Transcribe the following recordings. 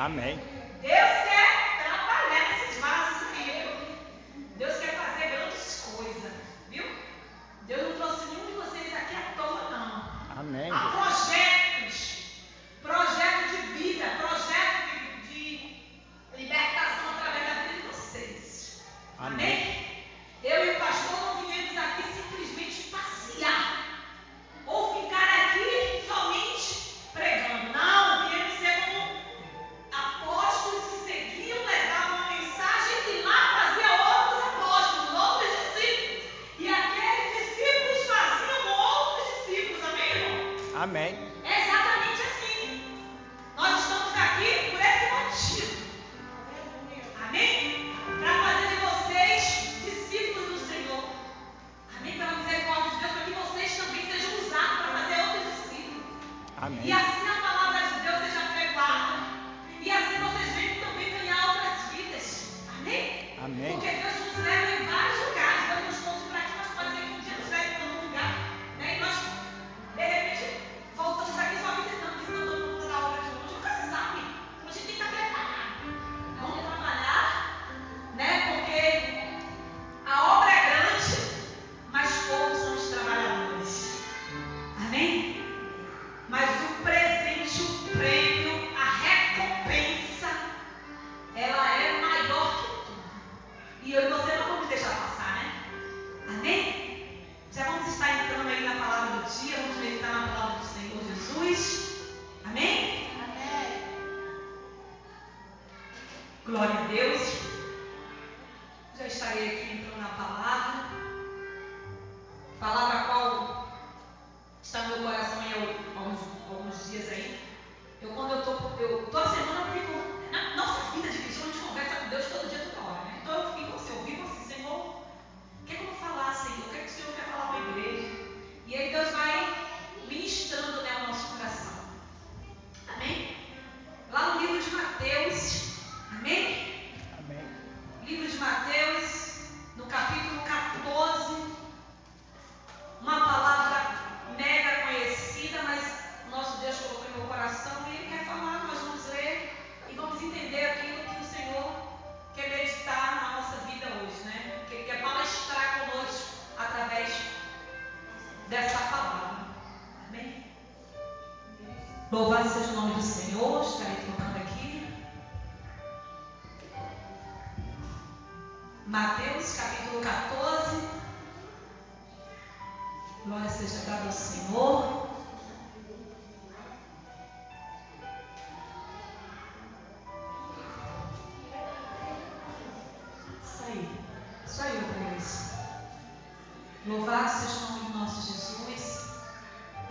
Amém. Deus quer trabalhar nesses vasos aí, viu? Deus quer fazer grandes coisas, viu? Deus não trouxe nenhum de vocês aqui à toa, não. Amém. Há projeto de vida, projeto de libertação através da vida de vocês. Amém? Eu e o pastor não viemos aqui simplesmente passear ou ficar aqui somente pregando. Não, viemos ser como apóstolos que seguiam, levavam uma mensagem e lá fazia outros apóstolos, outros discípulos. E aqueles discípulos faziam outros discípulos. Amém, irmão? Amém. É exatamente assim. Nós estamos aqui por esse motivo. Amém? Para fazer de vocês discípulos do Senhor. Amém? Pela misericórdia de Deus, para que vocês também sejam usados para fazer outros discípulos. Amém. E assim a palavra de Deus seja pregada. E assim vocês venham também ganhar outras vidas. Amém? Amém. Porque Deus nos leva em vários lugares. Deus nos trouxe para aqui, mas pode ser que um dia nos leve para outro lugar. Né? E nós, de repente, voltamos aqui só visitando a obra de longe. Nunca se sabe. A gente tem que estar preparado. Vamos trabalhar, né? Porque a obra é grande, mas poucos são os trabalhadores. Amém? Mas o presente, o prêmio, a recompensa, ela é maior que tudo. E eu e você não vamos deixar passar, né? Amém? Já vamos estar entrando aí na palavra do dia, vamos meditar na palavra do Senhor Jesus. Amém? Amém. Glória a Deus. Já estarei aqui entrando na palavra. Palavra a qual está no meu coração há alguns dias aí. Toda semana eu fico, na nossa vida de cristão, a gente conversa com Deus todo dia, toda hora, né? Então eu fico assim, ouvindo assim, Senhor, o que é que eu vou falar, Senhor? O que é que o Senhor quer falar para a igreja? E aí Deus vai ministrando, né, o nosso coração. Amém? Lá no livro de Mateus, amém? Amém. Livro de Mateus, no capítulo 14, uma palavra mega conhecida, mas o nosso Deus colocou em meu coração e Ele quer falar. Nós vamos ler e vamos entender aquilo que o Senhor quer meditar na nossa vida hoje, né? Que Ele quer palestrar conosco através dessa palavra. Amém? Louvado seja o nome do Senhor. Estarei tocando aqui. Mateus capítulo 14. Glória seja dada ao Senhor. Isso aí, outra vez. Louvado seja o nome do nosso Jesus.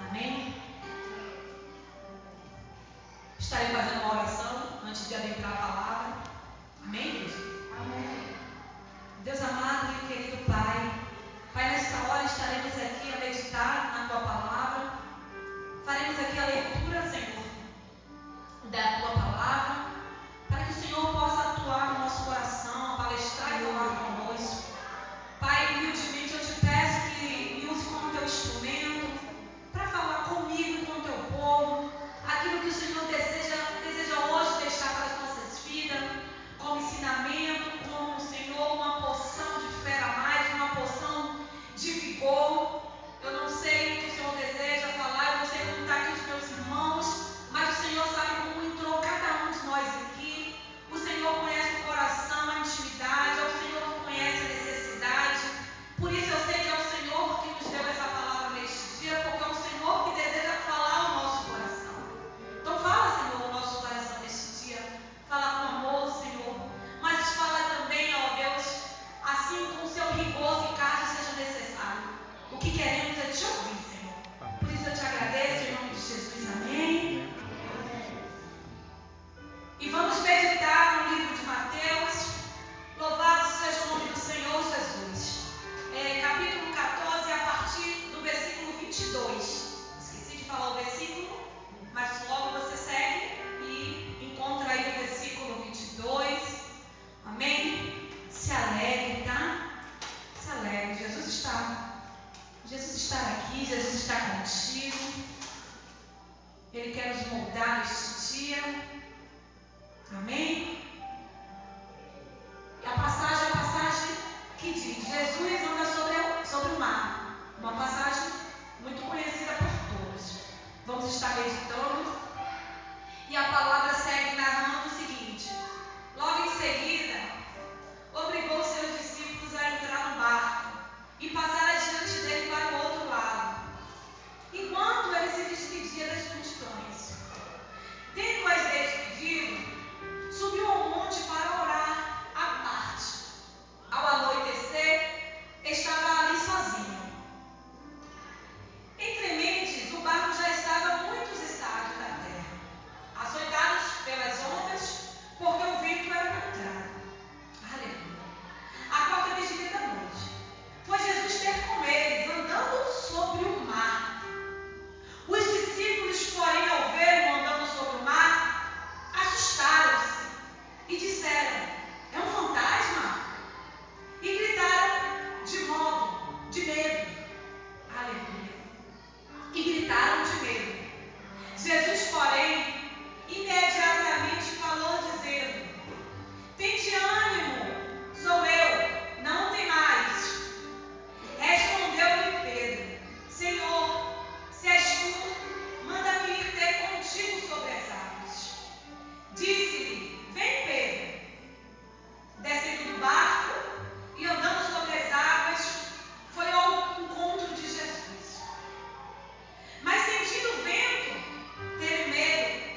Amém? Estarei fazendo uma oração antes de adentrar a palavra. Amém, igreja? Amém. Deus amado e querido Pai, Pai, nesta hora estaremos aqui a meditar na Tua palavra. Faremos aqui a leitura, Senhor, da Tua palavra, para que o Senhor possa atuar no nosso coração, palestrar e falar conosco. Pai, humildemente eu te peço que me use como Teu instrumento para falar comigo e com o Teu povo, aquilo que o Senhor deseja hoje deixar para as nossas vidas, como ensinamento, como, Senhor, uma porção de fé a mais, uma porção de vigor. Eu não sei o que o Senhor deseja falar, eu não sei como está aqui os meus irmãos, mas o Senhor sabe como entrou cada um de nós aqui. O Senhor conhece o coração, a intimidade, é o Senhor que conhece a necessidade. Por isso eu sei que é o Senhor que nos deu essa palavra neste dia, porque é o Senhor que deseja falar ao nosso coração. Então fala, Senhor, o nosso coração neste dia. Fala com amor, Senhor. Mas fala também, ó Deus, assim com o seu rigor, se caso seja necessário. O que queremos é te ouvir, Senhor. Por isso eu te agradeço em nome de Jesus. Amém? E vamos meditar no livro de Mateus. Louvado seja o nome do Senhor Jesus. Capítulo 14, a partir do versículo 22. Esqueci de falar o versículo, mas logo você segue e encontra aí o versículo 22. Amém? Se alegre, tá? Se alegre. Jesus está aqui, Jesus está contigo. Ele quer nos moldar neste dia. Amém? E a passagem que diz: Jesus anda sobre o mar. Uma passagem muito conhecida por todos. Vamos estar meditando. E a palavra segue narrando o seguinte: logo em seguida, obrigou seus discípulos a entrar no barco e passar adiante dele para o outro lado, enquanto ele se despedia das multidões. Tendo-as despedido, subiu ao monte para orar à parte. Ao anoitecer, estava ali sozinho. Entre mentes, o barco já estava a muitos estádios da terra, açoitados pelas ondas, porque o vento era contrário. Aleluia. A quarta vigília da noite. Foi Jesus ter com eles, andando sobre o mar. Os discípulos, porém, ao vê-lo andando sobre o mar, assustaram-se e disseram: é um fantasma? E gritaram de medo. Aleluia. E gritaram de medo. Jesus, porém, imediatamente falou, dizendo: tende ânimo, sou eu, não temais. Respondeu-lhe Pedro: Senhor, se és tu, manda-me ir ter contigo sobre as águas. Disse-lhe: vem, Pedro. Descendo do barco e andando sobre as águas, foi ao encontro de Jesus. Mas sentindo o vento, teve medo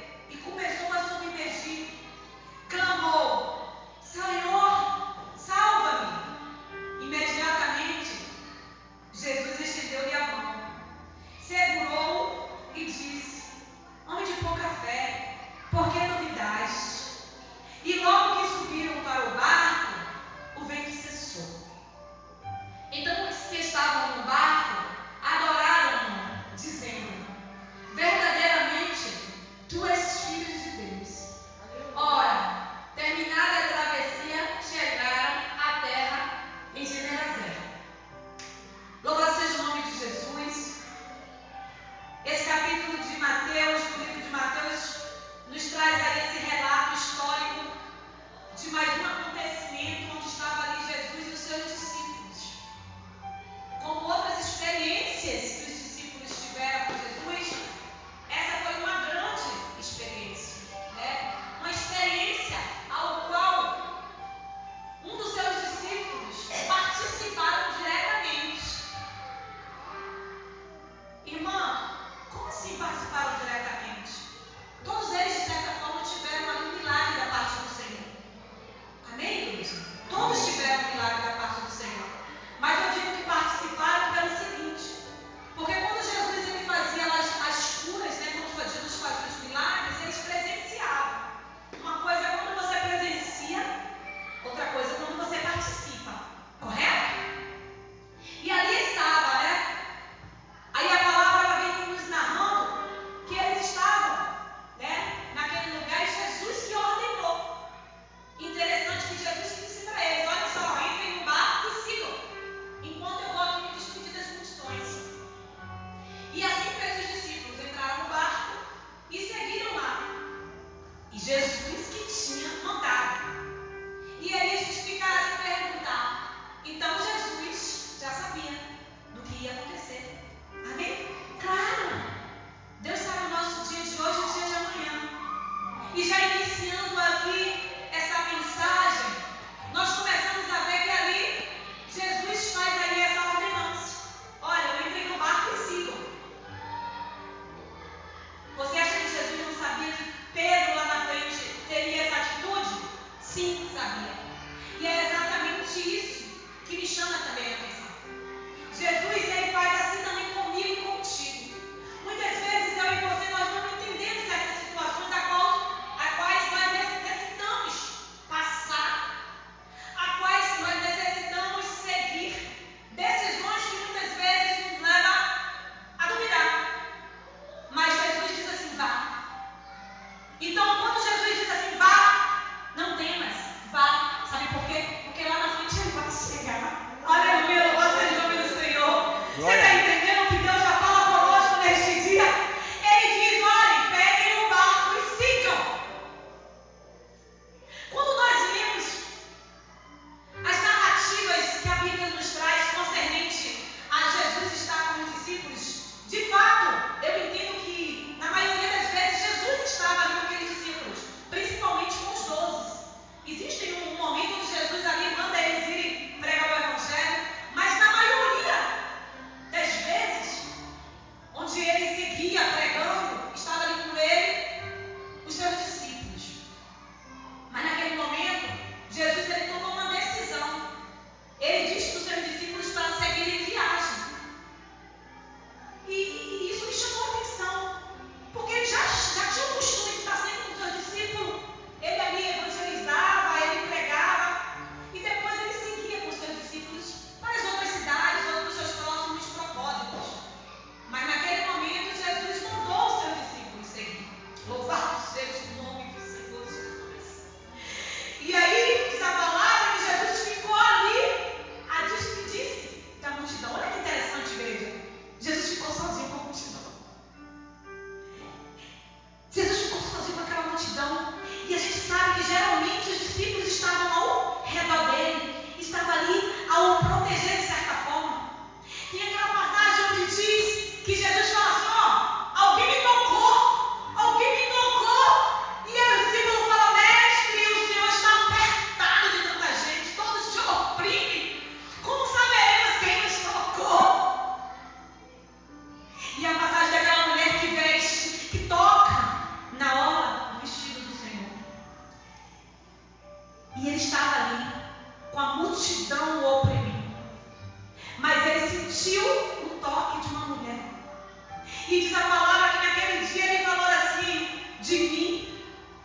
E diz a palavra que naquele dia ele falou assim: de mim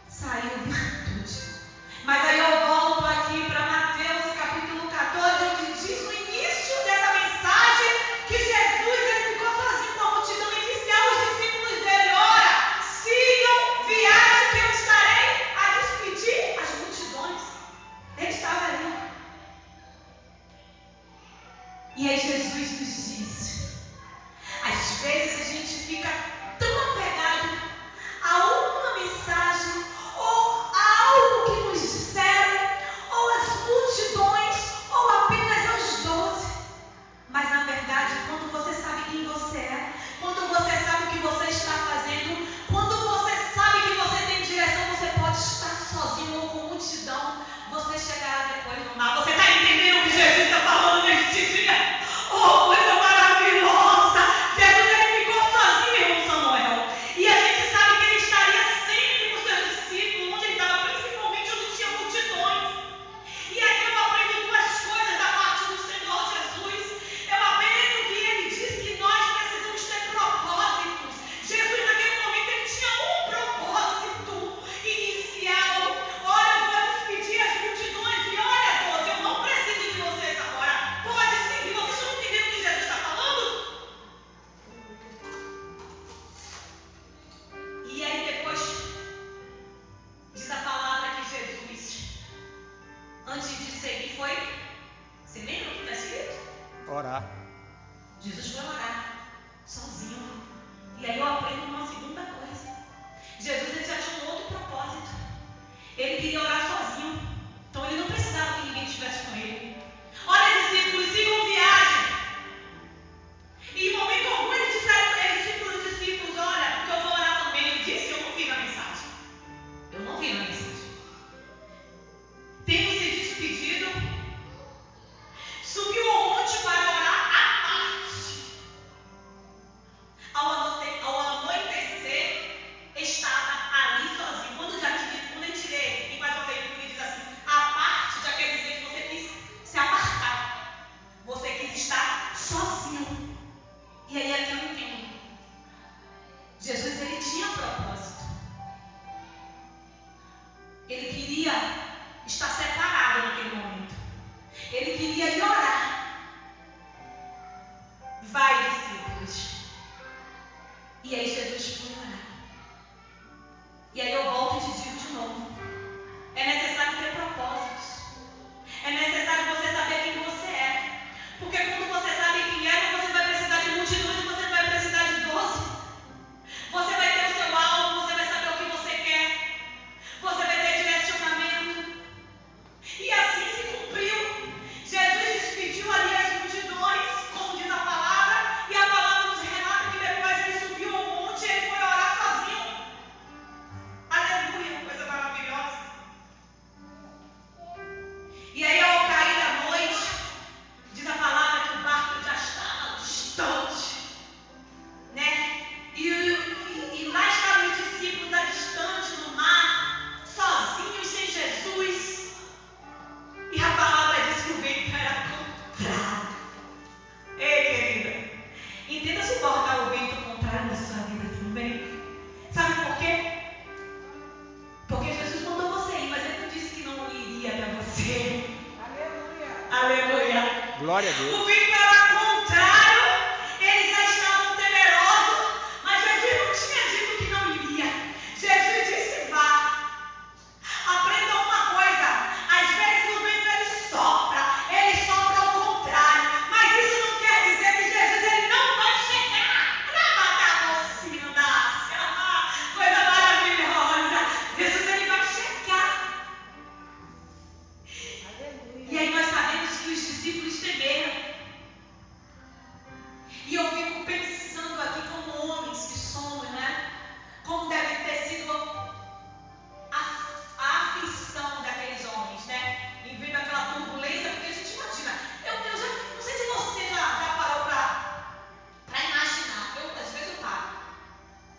saiu virtude. Mas aí eu volto aqui para Mateus capítulo 14, onde diz no início dessa mensagem que Jesus ele ficou sozinho com a multidão e disse aos discípulos dele: ora, sigam viagem que eu estarei a despedir as multidões. Ele estava ali. E aí Jesus nos disse: às vezes a gente fica tão apegado a uma mensagem ou a algo que nos disseram, ou às multidões, ou apenas aos 12. Mas na verdade, quando você sabe quem você é, quando você sabe o que você está fazendo, quando você sabe que você tem direção, você pode estar sozinho ou com multidão, você chegará depois no mar. Você está entendendo o que Jesus está falando neste dia? Oh, coisa maravilhosa! Jesus ele ficou sozinho, irmão Samuel. E a gente sabe que ele estaria sempre com seus discípulos, onde ele estava, principalmente onde tinha multidões. E aqui eu aprendo duas coisas da parte do Senhor Jesus. Eu aprendo que ele diz que nós precisamos ter propósitos. Jesus naquele momento ele tinha um propósito inicial. Olha, eu vou despedir as multidões e olha, todos, eu não preciso de vocês agora. Pode seguir, vocês estão entendendo o que Jesus está falando? E aí depois diz a palavra que Jesus, antes de seguir, foi. Você lembra o que está escrito? Orar. Jesus foi orar, sozinho. E aí eu aprendo uma segunda coisa. Jesus ele já tinha um outro propósito. Ele queria orar sozinho. Então ele não precisava que ninguém estivesse com ele. Olha, discípulos, sigam viagem. E em momento algum ele disse para os discípulos: olha, porque eu vou orar também. Ele disse: eu não vi na mensagem. Eu não vi na mensagem. Tendo se despedido, subiu ao monte para orar à parte. Ao anoitecer, estava ali sozinho. Quando eu tirei e mais uma vez ele diz assim: a parte já quer dizer que você quis se apartar. Você quis estar sozinho. E aí aqui eu entendo. Jesus ele tinha propósito. Ele queria estar separado naquele momento. Ele queria ir orar. Vai, discípulos. E aí Jesus foi orar. E aí eu volto e te digo de novo: é necessário ter propósitos. É necessário você saber quem você é. Porque quando você sabe quem é, você vai precisar de multidões, você não vai precisar de 12. Você vai ter o seu alvo, você vai saber o que você quer. Você vai ter direcionamento. E assim se cumpriu. Jesus despediu ali as multidões, como diz a palavra, e a palavra nos relata que depois ele subiu ao monte e ele foi orar sozinho. Aleluia, coisa maravilhosa. E aí ao cair da noite, diz a palavra que o barco já estava distante, né? E lá estavam os discípulos distante no mar, sozinhos, sem Jesus. E a palavra diz que o vento era contrário. Ei, querida, entenda suportar o vento contrário na sua vida também. Sabe por quê? Porque Jesus mandou você ir, mas ele não disse que não iria até você. Aleluia. Aleluia. Glória a Deus. O vento era contrário, eles já estavam temerosos, mas Jesus não tinha dito que não iria. Jesus disse: vá. Aprenda uma coisa: às vezes o vento ele sopra ao contrário, mas isso não quer dizer que Jesus ele não vai chegar para matar a mocinha da Ásia. Coisa maravilhosa. Jesus ele vai chegar. E aí nós sabemos que os discípulos temeram. E eu fico pensando aqui como homens que somos, né? Como deve ter sido a aflição daqueles homens, né? Em vendo aquela turbulência, porque a gente imagina. Eu já, não sei se você já parou para imaginar. Às vezes eu paro.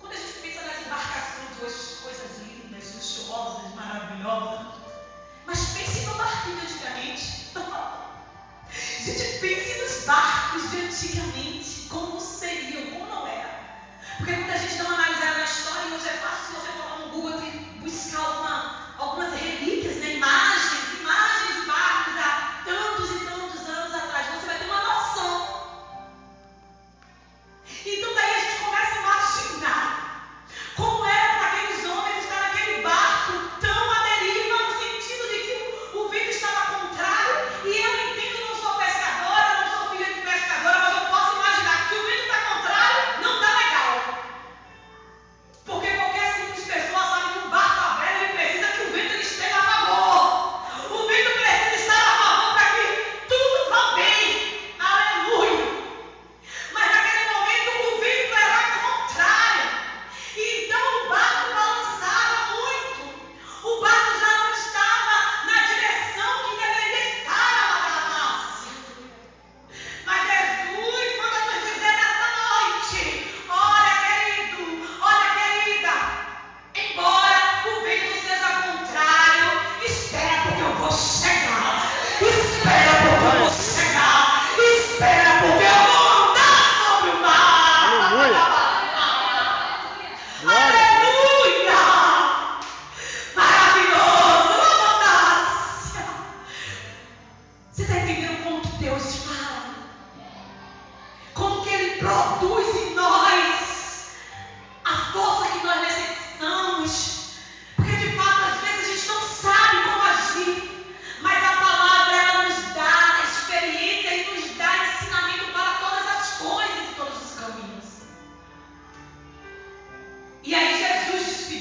Quando a gente pensa nas embarcações, hoje, coisas lindas, luxuosas, maravilhosas. Mas pense no barquinho de antigamente. Gente, pense nos barcos de antigamente. Como seriam, como não era.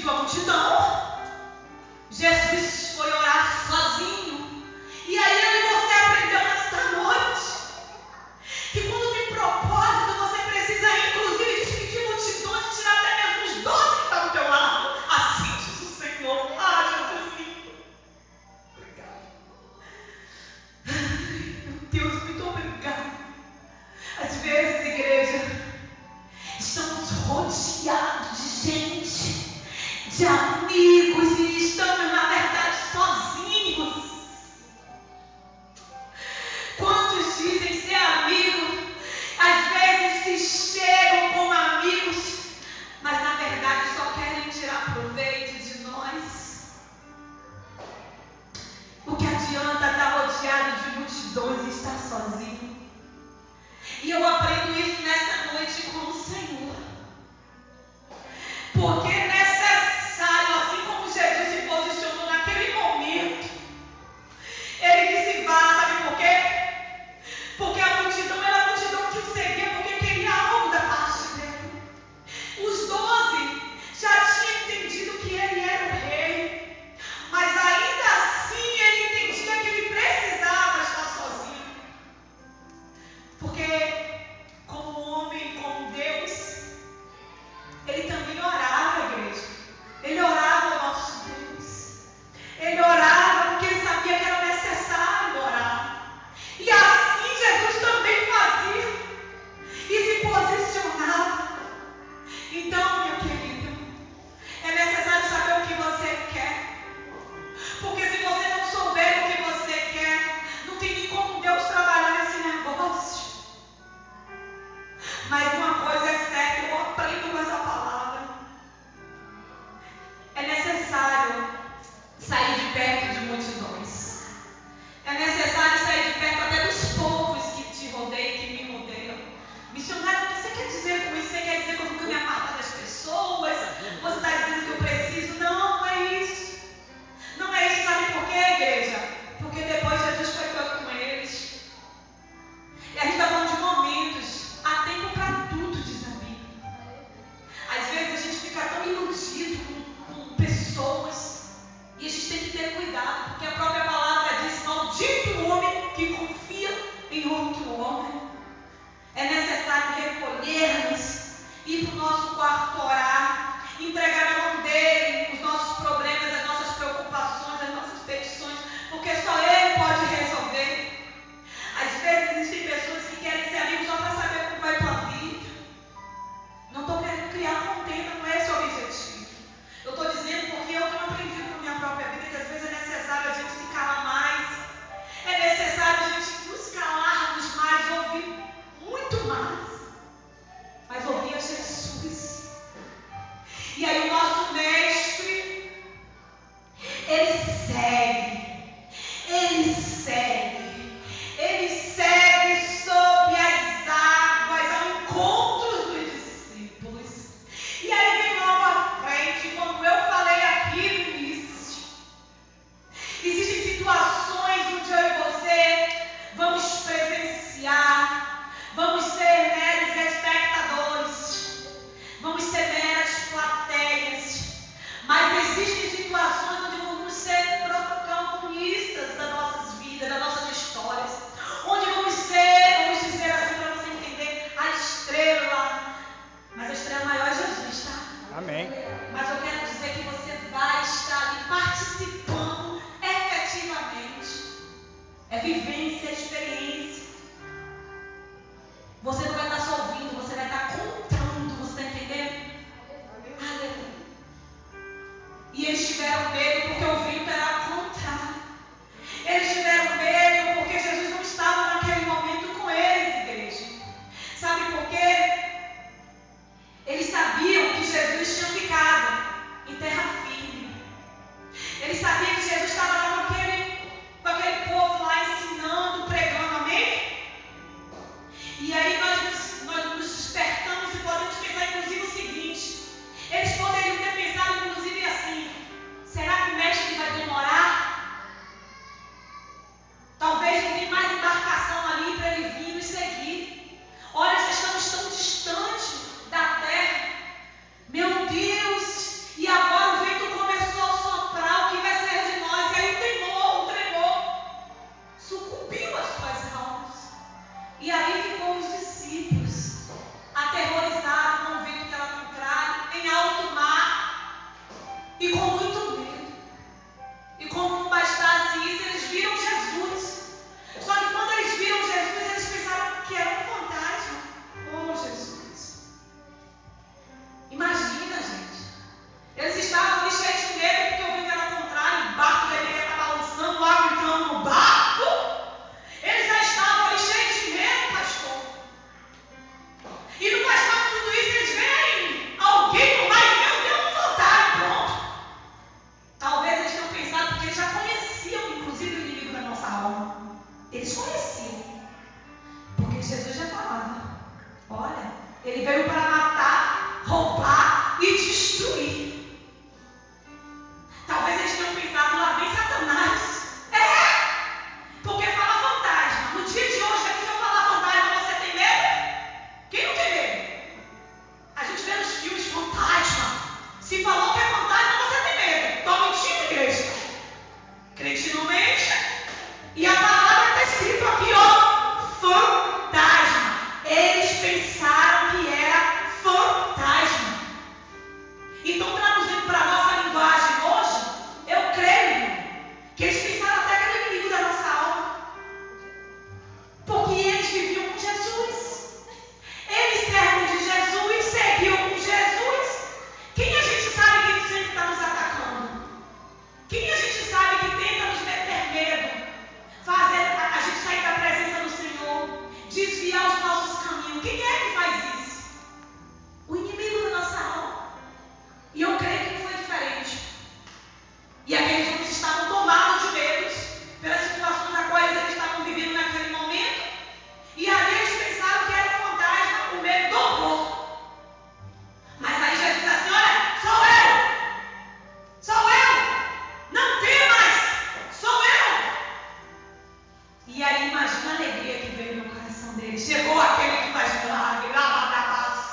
dividiu a multidão. Jesus foi orar sozinho. E aí eu e você aprendeu nesta noite que quando tem propósito, você precisa inclusive dividir multidões, tirar até mesmo os 12 que estão do teu lado. Assim diz o Senhor. Ah, Jesus lindo. Obrigado. Meu Deus, muito obrigado. Às vezes, igreja, estamos rodeados de gente, de amigos, e estamos, na verdade, sozinhos. Quantos dizem ser amigos, às vezes se chegam como amigos, mas na verdade só querem tirar proveito de nós. O que adianta estar rodeado de multidões e estar sozinho? E eu aprendo isso nessa noite com o Senhor. Porque é necessário, assim como Jesus se posicionou naquele momento, ele disse: vá, sabe por quê? Porque a multidão era a multidão que o seguia porque queria algo da parte dele. Os 12 já tinham entendido que ele era o rei, mas ainda assim ele entendia que ele precisava estar sozinho. Porque como homem, como Deus, ele também orava, igreja. Se falou que é fantasma, você tem medo. Estou mentindo, igreja. Crente não mente. E a palavra está escrito aqui, ó, fantasma. Eles pensaram que era fantasma. Então, traduzindo para a nossa linguagem hoje, eu creio que eles pensaram até que era o inimigo da nossa alma. Porque eles viviam com Jesus. Eles servem de Jesus, seguiam com Jesus. Quem a gente sabe que sempre está nos atacando? Quem a gente sabe que tenta nos meter medo? Fazer a gente sair da presença do Senhor, desviar os nossos caminhos. Quem é que faz isso? O inimigo da nossa alma. E eu creio que não foi diferente. E aqueles homens estavam tomados de medos pelas situações na qual eles estavam vivendo naquele momento. E ali eles pensaram que era um fantasma, o medo dobrou. Mas aí Jesus diz assim: olha, sou eu, não temas, sou eu. E aí imagina a alegria que veio no coração deles. Chegou aquele que faz milagre,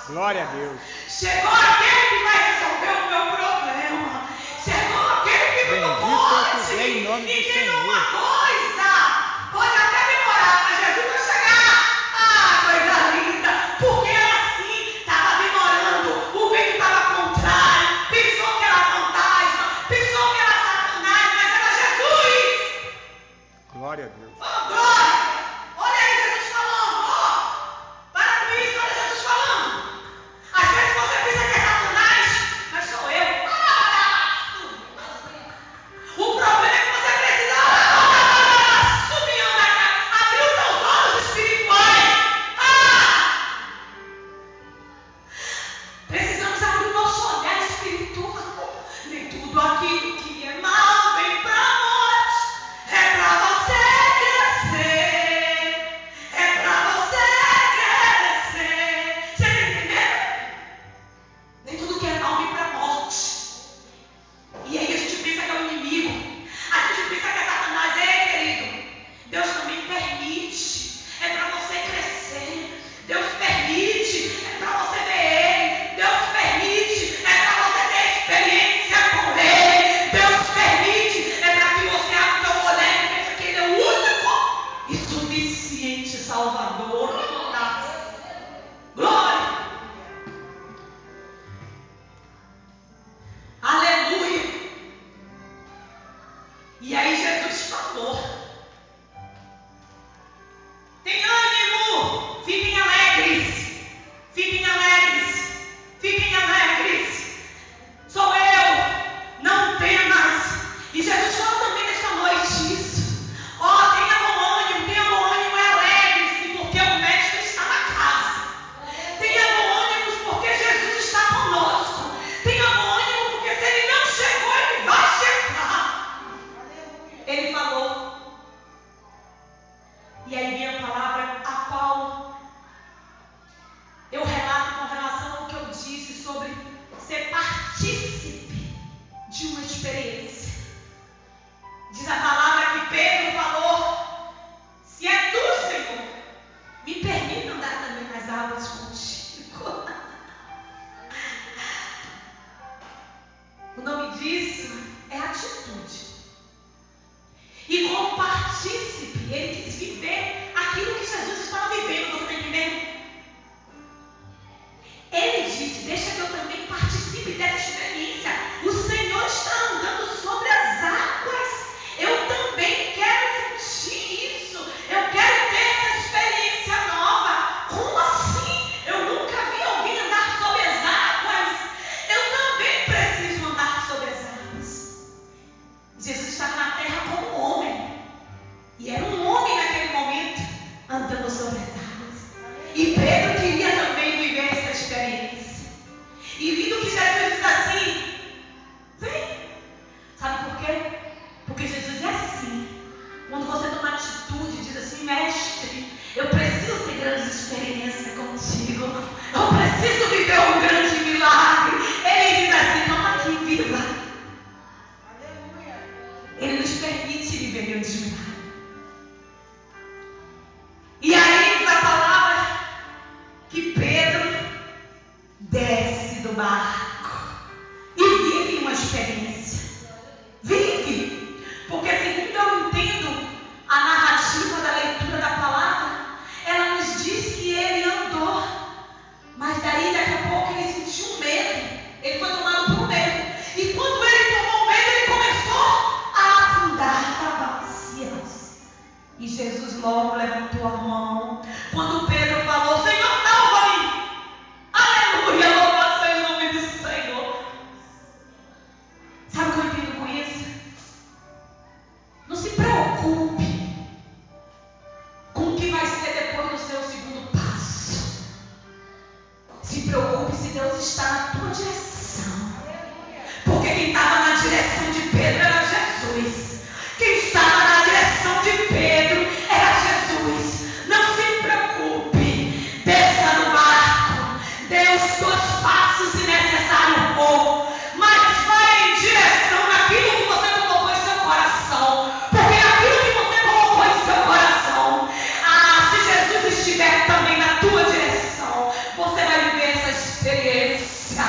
glória a Deus. Chegou aquele que vai resolver o meu problema. Chegou aquele que me pode. Em nome do E tem Senhor. uma coisa, pode até demorar, mas Jesus vai chegar. Ah, coisa linda. Porque era assim, estava demorando, o vento estava contrário, pensou que era fantasma, pensou que era Satanás, mas era Jesus. Glória a Deus. Oh, glória! Olha aí Jesus falando, ó. Para com isso, olha Jesus falando. Às vezes você pensa que é Satanás, mas sou eu. O problema é que você precisa subir, abrir os seus olhos espirituais. Precisamos abrir o nosso olhar espiritual. Nem tudo aquilo que é mal vem para nós. É para você crescer. É para você crescer. Você está entendendo? Nem tudo que é mal vem para a morte. E aí a gente pensa que é o inimigo. A gente pensa que é Satanás. Ei, querido, Deus também permite. É para você crescer. Deus permite. É para você ver Ele. Deus permite. É para você ter experiência com Ele. Deus permite. É para que você abra o teu olhar e pense que Ele é o único e suficiente Salvador. Glória. Aleluia. E aí Jesus falou: tem ânimo, fiquem alegres, fiquem alegres, fiquem alegres. Sou eu, não temas. E Jesus fala também nesta noite isso. Ó, tenha bom ânimo, e alegre-se, porque o Mestre está na casa. Tenha bom ânimo, porque Jesus está conosco. Tenha bom ânimo, porque se Ele não chegou, Ele vai chegar. Ele falou. E aí vem a palavra a qual eu relato com relação ao que eu disse sobre ser partícipe de uma experiência. Diz a palavra que Pedro falou: se é tu, Senhor, me permita andar também nas águas contigo. O nome disso é atitude. E como partícipe, ele quis viver aquilo que Jesus estava vivendo. Você está entendendo? Ele disse: deixa que eu também participe dessa experiência. O Senhor está andando sobre as águas. Eu também quero sentir isso. Eu quero ter essa experiência nova. Como assim? Eu nunca vi alguém andar sobre as águas. Eu também preciso andar sobre as águas. Jesus estava na terra como homem. E era um homem naquele momento, andando sobre as águas. E Pedro queria também viver essa experiência. E vindo que Jesus diz assim: vem. Sabe por quê? Porque Jesus é assim. Quando você toma atitude e diz assim: mestre, eu preciso ter grandes experiências contigo. Eu preciso viver um grande milagre. Ele diz assim: toma aqui, viva. Ele nos permite viver grandes milagres. E aí diz a palavra que Pedro desce do barco e experiência. Vive. Porque segundo eu entendo a narrativa da leitura da palavra, ela nos diz que ele andou. Mas daí, daqui a pouco, ele sentiu medo. Ele foi tomado por medo. E quando ele tomou medo, ele começou a afundar. E Jesus logo levantou a mão. Quando Pedro falou: Senhor, salva-me! Aleluia, louvado seja o nome do Senhor. Sabe o que eu entendo com isso? Não se preocupe com o que vai ser depois do seu segundo passo. Se preocupe se Deus está na tua direção. Porque quem estava na direção de Pedro era Jesus. Quem estava na direção de Pedro era Jesus. Não se preocupe. Desça no barco. Dê os 2 passos se necessário for. Mas vai em direção naquilo que você colocou em seu coração. Porque aquilo que você colocou em seu coração, se Jesus estiver também na tua direção, você vai viver essa experiência.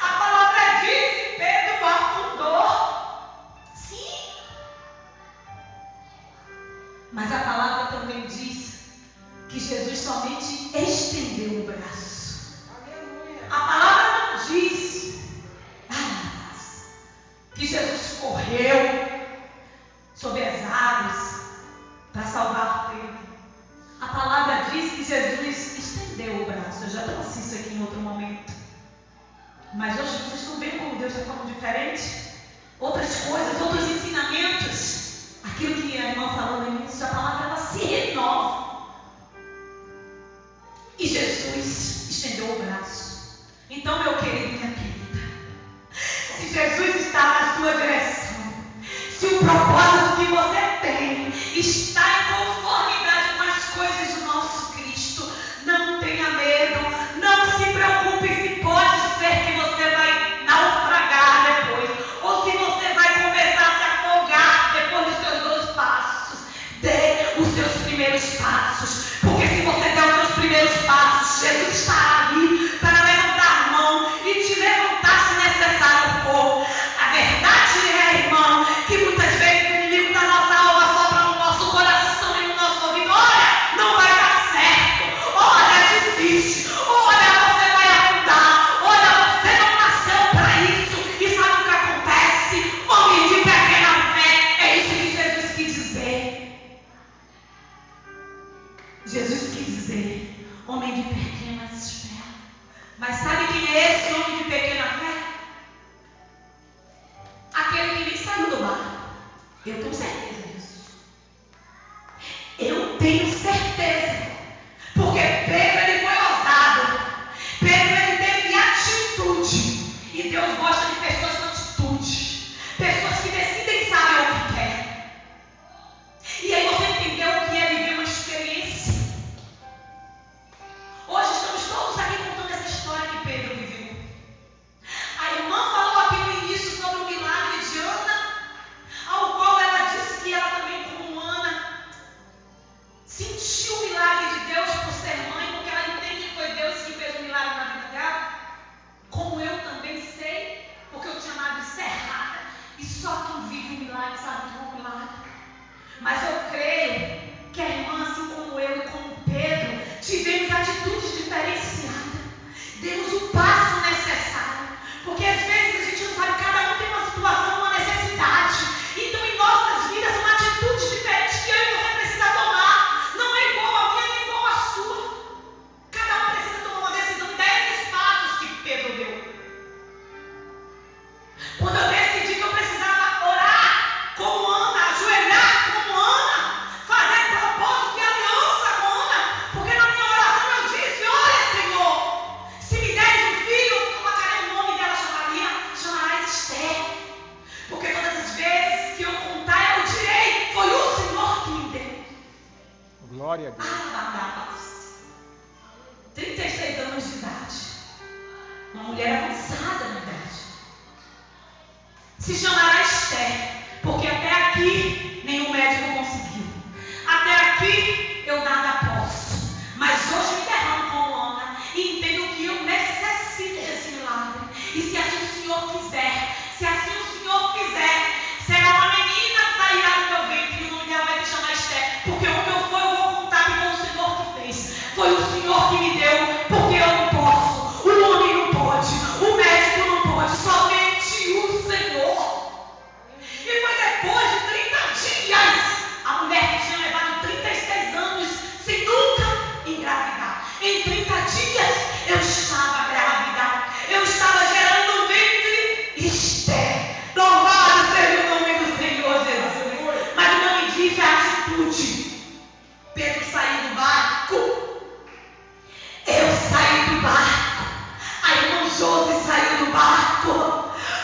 A palavra diz que Pedro afundou. Sim. Mas a palavra também diz que Jesus somente estendeu o braço. A palavra não diz que Jesus correu sobre as águas para salvar Pedro. A palavra diz que Jesus estendeu o braço. Eu já trouxe isso aqui em outro momento. Mas hoje vocês estão vendo como Deus está falando diferente? Outras coisas, outros ensinamentos. Aquilo que a irmã falou no início, a palavra ela se renova. E Jesus estendeu o braço. Então, meu querido e minha querida, se Jesus está na sua direção, se o propósito que você tem está em conformidade com as coisas do nosso Cristo, não tenha medo, não se preocupe se pode ser que você vai naufragar depois, ou se você vai começar a se afogar depois dos seus 2 passos. Dê os seus primeiros passos, porque se você der os seus primeiros passos, Jesus está ali para levantar a mão e te levantar se necessário for. A verdade é, irmão, que muitas vezes o inimigo da nossa alma sopra no nosso coração e no nosso ouvido: olha, não vai dar certo, olha, desiste, olha, você vai afundar, olha, você não nasceu para isso. E sabe o que acontece? Homem de pequena fé, é isso que Jesus quis dizer. Jesus quis dizer, homem de pequena fé. Mas sabe quem é esse homem de pequena fé? Aquele que nem saiu do barco. Eu tenho certeza disso. Eu tenho certeza. Porque Pedro, ele foi ousado. Pedro, ele teve atitude. E Deus gosta de pessoas com atitude. Pessoas que decidem saber o que quer. E aí você entendeu o que é viver uma experiência. Hoje estamos todos aqui contando essa história que Pedro viveu. A irmã falou aqui no início sobre o milagre de Ana, ao qual ela disse que ela também, como Ana, sentiu o milagre de Deus por ser mãe, porque ela entende que foi Deus que fez o milagre na vida dela. Como eu também sei, porque eu tinha amado encerrada, e só quem vive o milagre sabe que é um milagre. Mas eu creio que a irmã, assim como eu e como Pedro, tivemos atitudes diferenciadas. Demos o passo necessário. Porque às vezes a gente não sabe, cada um tem uma situação, uma necessidade. Então em nossas vidas são atitudes diferentes que eu e você precisa tomar. Não é igual a minha, nem igual a sua. Cada um precisa tomar uma decisão desses passos que Pedro deu. Quando eu decidi que eu precisava orar como Ana, ajoelhar como Ana, fazer propósito e aliança com Ana, porque na minha oração eu disse: olha, Senhor, se me deres um filho, eu colocarei o nome dela, chamarás Esther. Porque todas as vezes que eu contar, eu direi: foi o Senhor que me deu. Glória a Deus. 36 anos de idade. Uma mulher avançada na idade. Se chamará Esther, porque até aqui nenhum médico conseguiu. Até aqui eu nada posso. Mas hoje eu me derramo como Ana e entendo que eu necessito desse milagre. Senhor que me deu, porque eu não posso, o homem não pode, o médico não pode, somente o Senhor. E foi depois de 30 dias, a mulher que tinha levado 36 anos sem nunca engravidar. Em 30 dias eu estava grávida, eu estava gerando um ventre estéril. Louvado seja o nome do Senhor Jesus. Mas o nome diz a atitude. Pedro saiu do barco, eu saí do barco, a irmã Josi saiu do barco,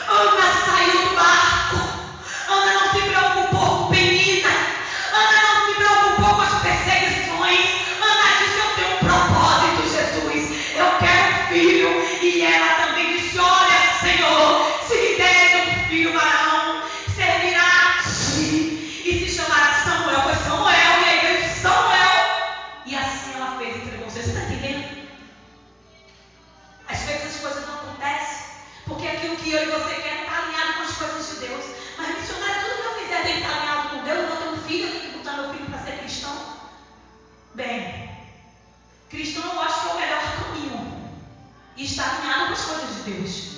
Ana saiu do barco. Ana não se preocupou com penina, Ana não se preocupou com as perseguições. Ana disse: eu tenho um propósito, Jesus, eu quero um filho. E ela também disse: olha, Senhor, se me der um filho varão, servirá a ti, e se chamará Samuel. Foi Samuel, e aí veio Samuel, e assim ela fez, entregou. Você está entendendo? Às vezes as coisas não acontecem porque aquilo que eu e você quer está alinhado com as coisas de Deus. Mas missionário, tudo que eu fizer tem que estar alinhado com Deus. Eu vou ter um filho, eu tenho que botar meu filho para ser cristão. Bem, cristão eu acho que é o melhor caminho e está alinhado com as coisas de Deus.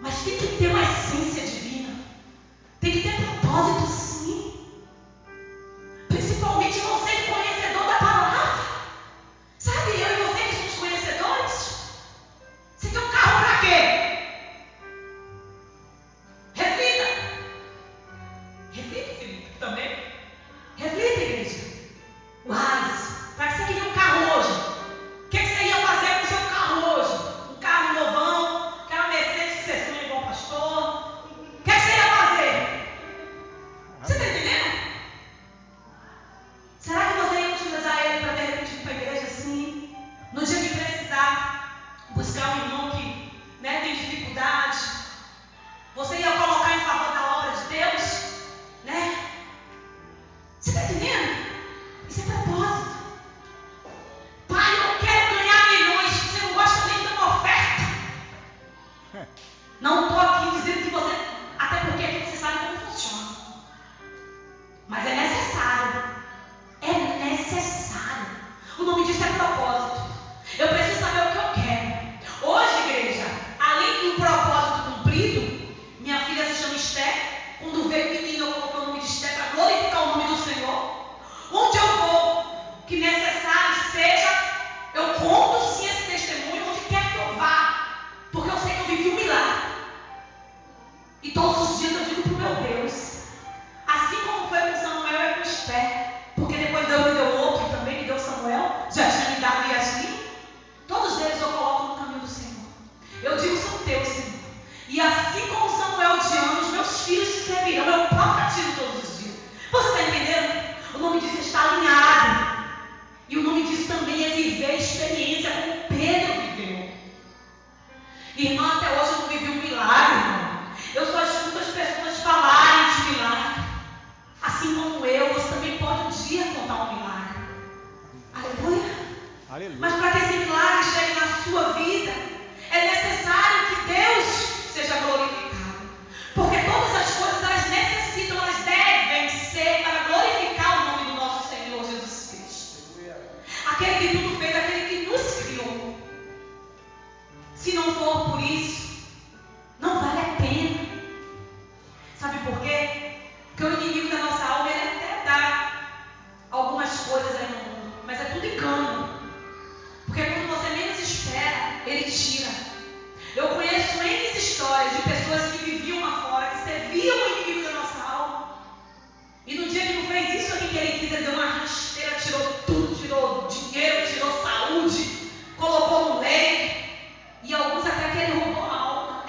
Mas tem que ter uma essência divina, tem que ter propósito, sim. Principalmente você, conhecedor da palavra. Sabe, eu e você que somos conhecedores. Você quer um carro para quê? Reflita. Reflita, Felipe, também. Reflita, igreja. Uais, para que você queria um carro hoje? O que você ia fazer com o seu carro hoje? Um carro novão, aquela Mercedes que você sonha igual pastor. O que você ia fazer? Você está entendendo? Será que você ia utilizar ele para de repente ir para a igreja assim? No dia que precisar buscar um irmão que tem dificuldade, você ia colocar em favor da obra de Deus? Você está entendendo? Isso é propósito. Pai, eu quero ganhar milhões. Você não gosta nem de uma oferta. Não estou aqui dizendo que você, até porque aqui você sabe como funciona. Mas é necessário. É necessário. O nome disso é propósito. Eu preciso saber o que eu quero. Hoje, igreja, além do propósito cumprido, minha filha se chama Esther. Quando veio o menino, eu coloquei o nome de Esther para glorificar o nome do Senhor. Onde eu vou, que necessário seja, eu conto sim esse testemunho, onde quer que eu vá, porque eu sei que eu vivi um milagre. E todos os dias eu digo para o meu Deus, assim como foi com Samuel e com Esther, porque depois Deus me deu outro, também me deu Samuel, já tinha me dado Yasmin. Todos eles eu coloco no caminho do Senhor. Eu digo: são teus, Senhor. E assim como Samuel te ama, os meus filhos te servirão. Eu profetizo todos os dias. Você está entendendo? O nome disso está alinhado. E o nome disso também é viver a experiência como Pedro viveu. Irmã, até hoje eu não vivi um milagre, irmão. Eu só escuto as pessoas falarem de milagre. Assim como eu, você também pode um dia contar um milagre. Aleluia. Aleluia. Mas para que esse milagre chegue na sua vida, é necessário que Deus seja glorificado. Porque todas as coisas, elas necessitam, elas devem ser para glorificar o nome do nosso Senhor Jesus Cristo. Aquele que tudo fez, aquele que nos criou. Se não for por isso, não vale a pena. Sabe por quê? Porque o inimigo da nossa alma, ele até dá algumas coisas aí no mundo, mas é tudo engano. Porque quando você menos espera, ele tira. Eu conheço N histórias de pessoas que viviam lá fora, que serviam o inimigo da nossa alma. E no dia que não fez isso aqui que ele quis, ele deu uma rasteira, tirou tudo, tirou dinheiro, tirou saúde, colocou no leite. E alguns até que ele roubou a alma.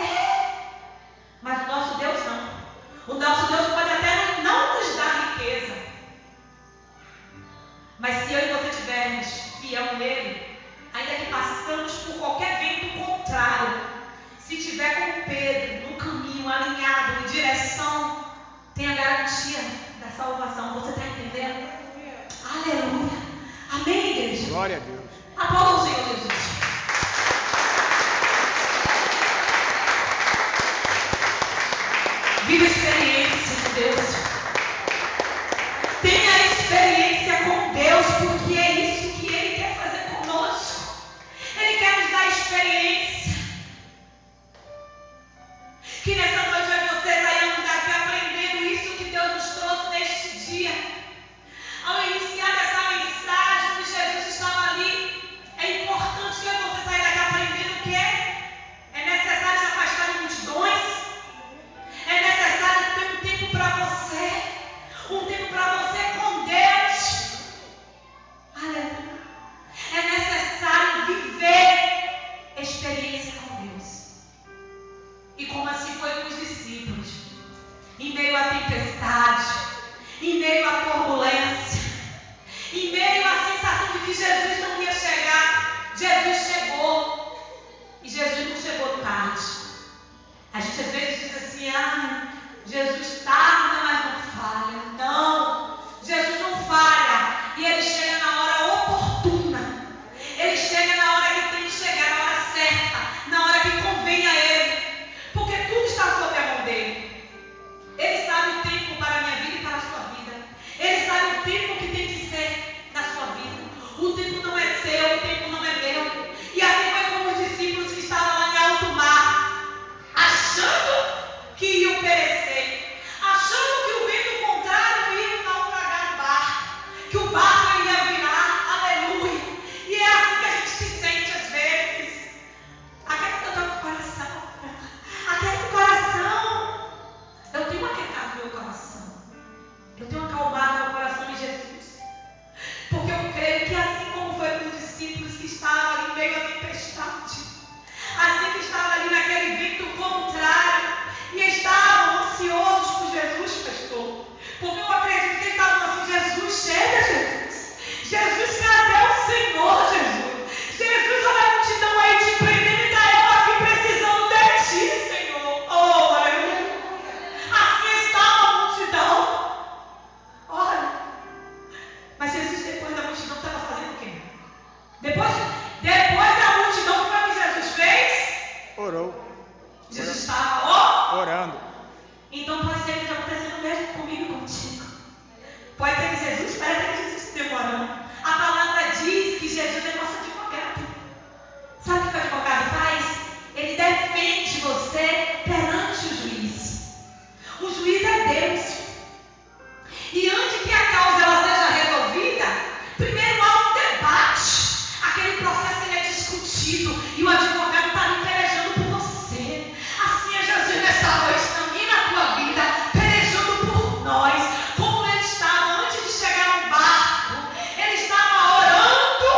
Mas o nosso Deus não. O nosso Deus pode até não nos dar riqueza. Mas se eu e você estivermos fiel nele, ainda que passamos por qualquer vento contrário, se tiver com Pedro no caminho, alinhado, em direção, tem a garantia da salvação. Você está entendendo? Aleluia. Amém, igreja? Glória a Deus. Aplauda o Senhor Jesus. Viva a experiência com Deus. Tenha experiência com Deus, porque é isso que Ele quer fazer conosco. gente às vezes diz assim, Jesus tarda, mas não falha. Não, Jesus não falha. E Ele chega na hora oportuna. Ele chega na hora que tem que chegar, na hora certa, na hora que convém a Ele. Porque tudo está sob a mão dEle. Ele sabe o tempo para a minha vida e para a sua vida. Ele sabe o tempo que tem que ser na sua vida. O tempo não é seu, o tempo não é meu. E assim foi como os discípulos que estavam lá em alto mar, achando que iam perecer, achando que o vento contrário ia naufragar o barco, que o barco ia virar, aleluia. E é assim que a gente se sente às vezes. Aquele coração, aquele coração. Eu tenho aquietado meu coração. Eu tenho acalmado meu coração em Jesus. Porque eu creio que assim como foi com os discípulos que estavam ali em meio à tempestade, assim que estavam ali naquele vento contrário e estavam ansiosos por Jesus, pastor. Porque eu acredito que eles estavam assim, Jesus, chega, Jesus. Jesus, cadê o Senhor, Jesus? Jesus, olha a multidão aí te prendendo e está eu aqui precisando de ti, Senhor. Oh, aleluia. Assim estava a multidão. Olha. Mas Jesus, depois da multidão, estava fazendo o quê? Depois da multidão, o que Jesus fez? Orou. Jesus estava orando. Então pode ser que esteja acontecendo mesmo comigo e contigo. Pode ser que Jesus, espera que Jesus esteja orando. A palavra diz que Jesus é nosso advogado. Sabe o que o advogado faz? Ele defende você perante o juiz. O juiz é Deus. E antes que a causa ela seja resolvida, primeiro há um debate. Aquele processo ele é discutido e o advogado está ali pelejando por você. Assim é Jesus nessa noite também na tua vida, pelejando por nós. Como ele estava antes de chegar no barco, ele estava orando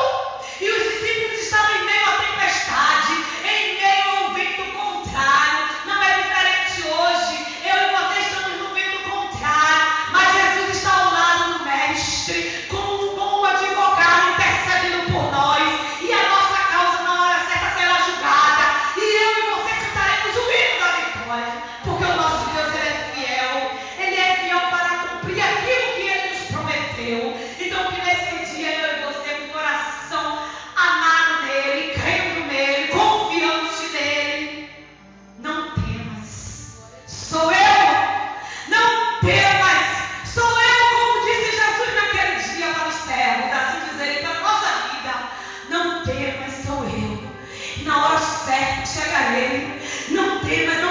e os discípulos estavam em meio à tempestade, em meio ao vento contrário. Não é diferente hoje. Eu e você estamos no vento contrário, mas Jesus está ao lado do mestre, como um bom advogado intercedendo por nós, e a nossa causa na hora certa será julgada, e eu e você cantaremos o hino da vitória, porque o nosso Deus ele é fiel para cumprir aquilo que ele nos prometeu. Então que nesse dia eu e você, com o coração amado nele, crendo nele, confiante nele, não temas, sou eu, não temas, sou eu, como disse Jesus naquele dia para os servos, assim dizer, para a nossa vida, não temas, sou eu, na hora certa chegarei, não temas,